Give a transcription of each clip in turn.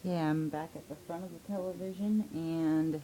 Okay, I'm back at the front of the television, and,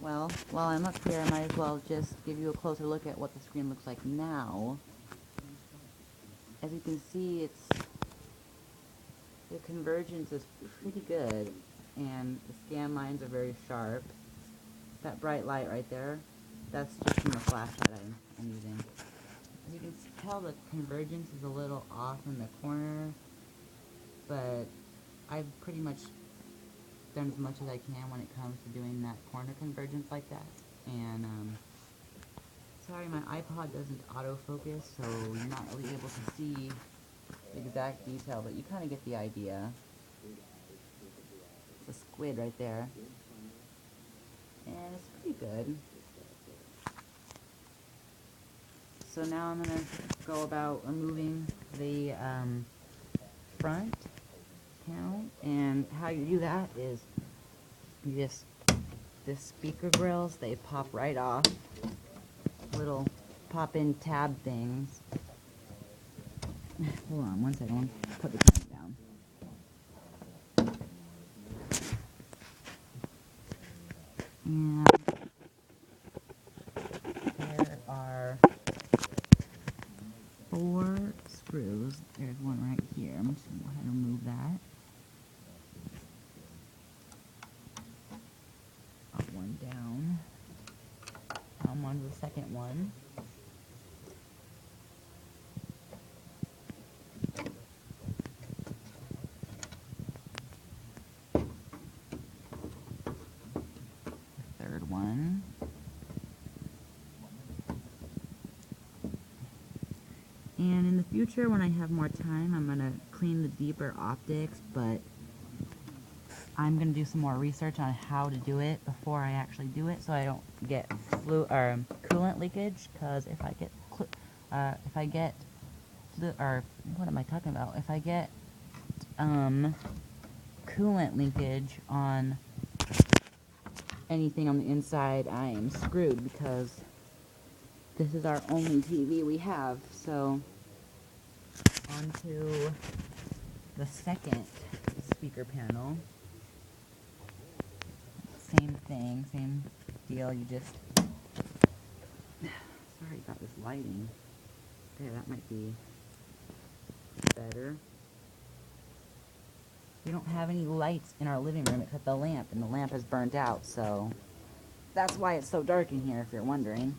well, while I'm up here, I might as well just give you a closer look at what the screen looks like now. As you can see, the convergence is pretty good, and the scan lines are very sharp. That bright light right there, that's just from the flashlight I'm using. As you can tell, the convergence is a little off in the corner, but I've pretty much done as much as I can when it comes to doing that corner convergence like that. And, sorry, my iPod doesn't autofocus, so you're not really able to see the exact detail, but you kind of get the idea. It's a squid right there. And it's pretty good. So now I'm going to go about removing the front panel, and how you do that is you just, the speaker grills, they pop right off. Little pop-in tab things. Hold on one second, put the camera down. And there are 4 screws. There's one right here. I'm just going to go ahead and remove that. Got one down. I'm on to the second one. The third one. And in the future, when I have more time, I'm going to clean the deeper optics, but I'm going to do some more research on how to do it before I actually do it, so I don't get coolant leakage, because if I get, what am I talking about? If I get, coolant leakage on anything on the inside, I am screwed, because this is our only TV we have. So, on to the second speaker panel. Same thing, same deal, you just, sorry about this lighting. There, that might be better. We don't have any lights in our living room except the lamp, and the lamp is burnt out, so that's why it's so dark in here, if you're wondering.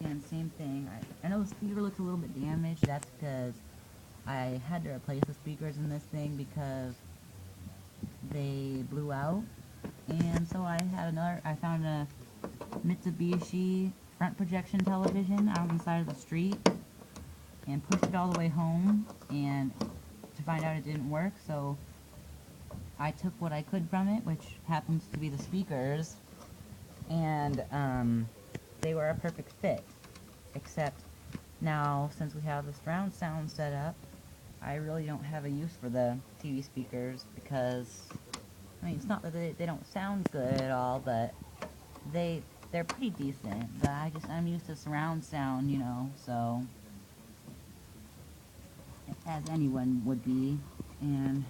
Again, same thing. I know the speaker looks a little bit damaged. That's because I had to replace the speakers in this thing because they blew out. And so I found a Mitsubishi front projection television out on the side of the street and pushed it all the way home, and to find out it didn't work, so I took what I could from it, which happens to be the speakers, and they were a perfect fit, except now, since we have the surround sound set up, I really don't have a use for the TV speakers, because, I mean, it's not that they don't sound good at all, but they're pretty decent, but I'm used to surround sound, you know, so, as anyone would be, and,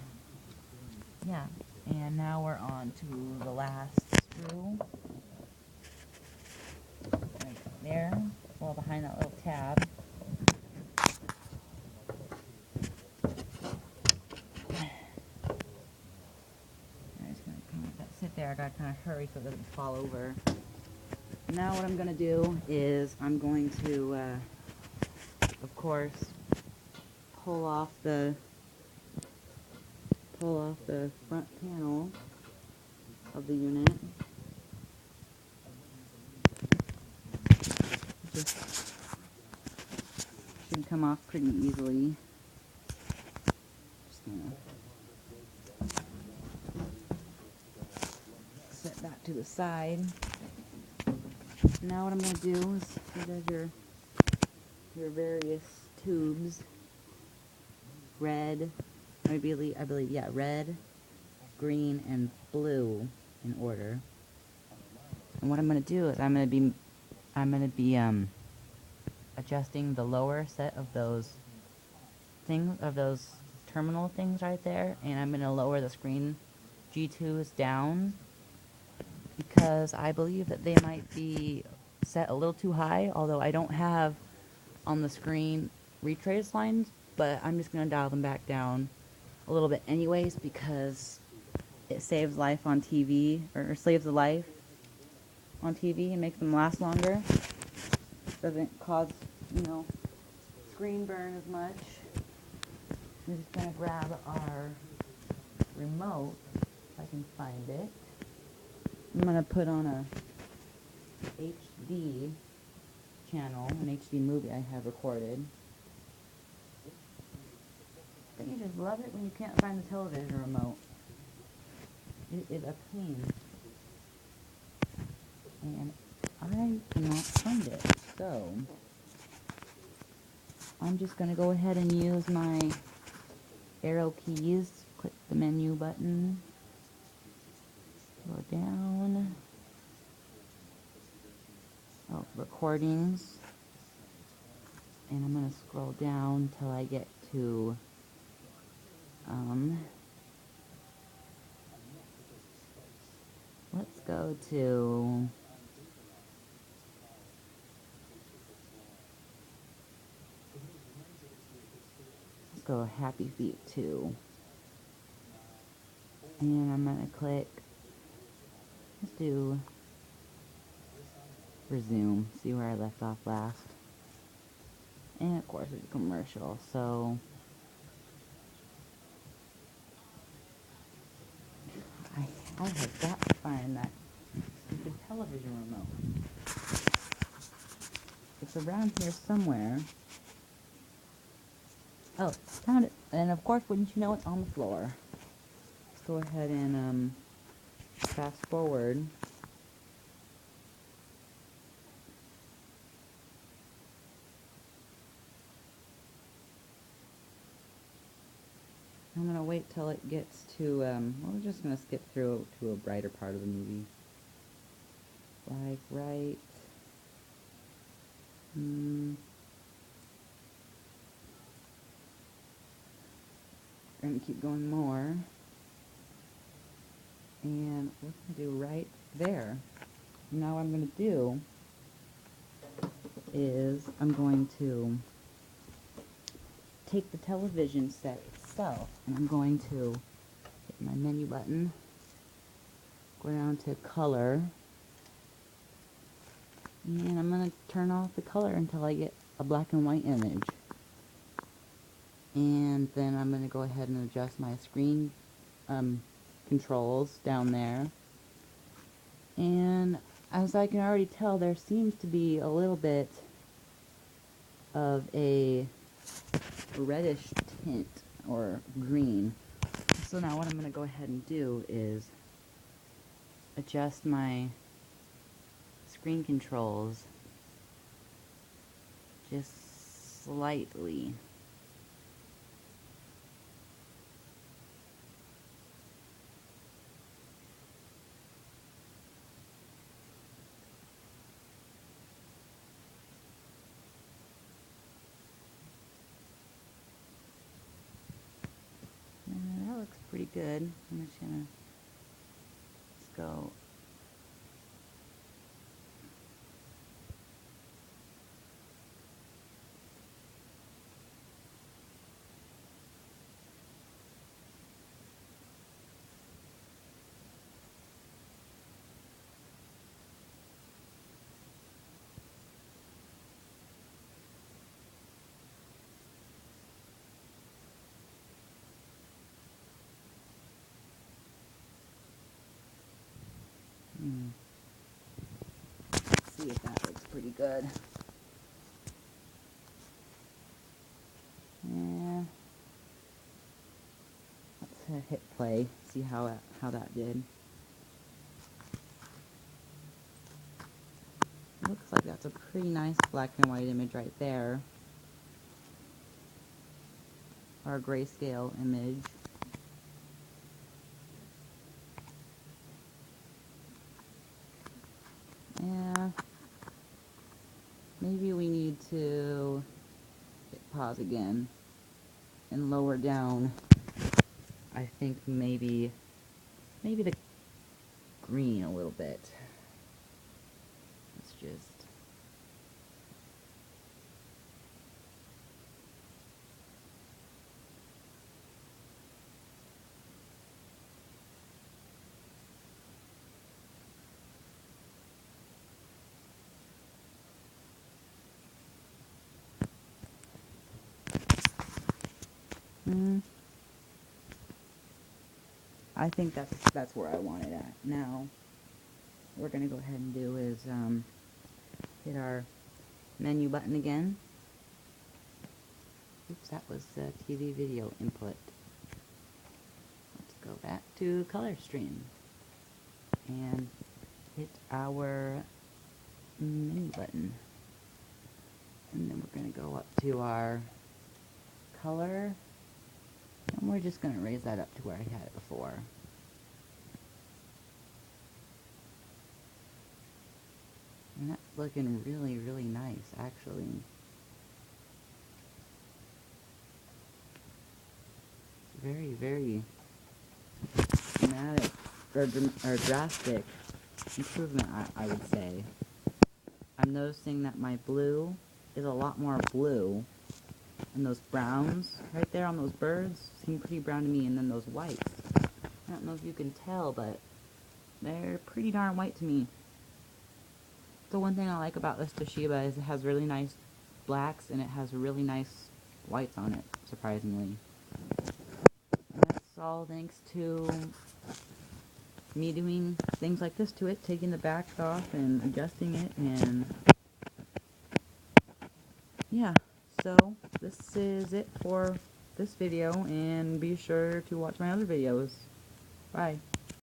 yeah, and now we're on to the last screw, right there, well, behind that little tab. I'm just gonna kind of let that sit there. I gotta kind of hurry so it doesn't fall over. Now what I'm gonna do is I'm going to, of course, pull off the front panel of the unit. Just should come off pretty easily. Just gonna set that to the side. Now what I'm gonna do is, there's your various tubes. Red, I believe, yeah, red, green, and blue in order. And what I'm gonna do is I'm gonna be adjusting the lower set of those terminal things right there, and I'm going to lower the screen G2s down because I believe that they might be set a little too high, although I don't have on the screen retrace lines, but I'm just going to dial them back down a little bit anyways because it saves life on TV, or saves the life on TV and makes them last longer. Doesn't cause, screen burn as much. I'm just going to grab our remote, if I can find it. I'm going to put on a HD channel, an HD movie I have recorded. Don't you just love it when you can't find the television remote? It is a pain. And I cannot find it. So, I'm just going to go ahead and use my arrow keys. Click the menu button. Go down. Oh, recordings. And I'm going to scroll down till I get to let's go to Happy Feet 2. And I'm going to click, let's do resume, see where I left off last. And of course it's a commercial, so I have got to find that stupid television remote. It's around here somewhere. Oh, found it. And of course, wouldn't you know, it's on the floor. Let's go ahead and fast forward. I'm going to wait till it gets to, well, we're just going to skip through to a brighter part of the movie. Like right, we're going to keep going more. And we're going to do right there. Now what I'm going to do is I'm going to take the television set itself and I'm going to hit my menu button, go down to color, and I'm going to turn off the color until I get a black and white image. And then I'm going to go ahead and adjust my screen controls down there. And as I can already tell, there seems to be a little bit of a reddish tint or green. So now what I'm going to go ahead and do is adjust my screen controls just slightly. That looks pretty good. I'm just gonna go. Let's see if that looks pretty good. Yeah. Let's hit play. See how that did. Looks like that's a pretty nice black and white image right there. Or a grayscale image. Yeah. maybe we need to hit pause again and lower down. I think maybe the green a little bit. Let's just I think that's where I want it at. Now, what we're gonna go ahead and do is hit our menu button again. Oops, that was the TV video input. Let's go back to color stream and hit our menu button. And then we're going to go up to our color, and we're just going to raise that up to where I had it before. And that's looking really, really nice, actually. Very, very dramatic, or drastic improvement, I would say. I'm noticing that my blue is a lot more blue, and those browns right there on those birds seem pretty brown to me, and then those whites, I don't know if you can tell, but they're pretty darn white to me. The one thing I like about this Toshiba is it has really nice blacks, and it has really nice whites on it, surprisingly. And that's all thanks to me doing things like this to it, taking the back off and adjusting it, and yeah, so this is it for this video, and be sure to watch my other videos. Bye.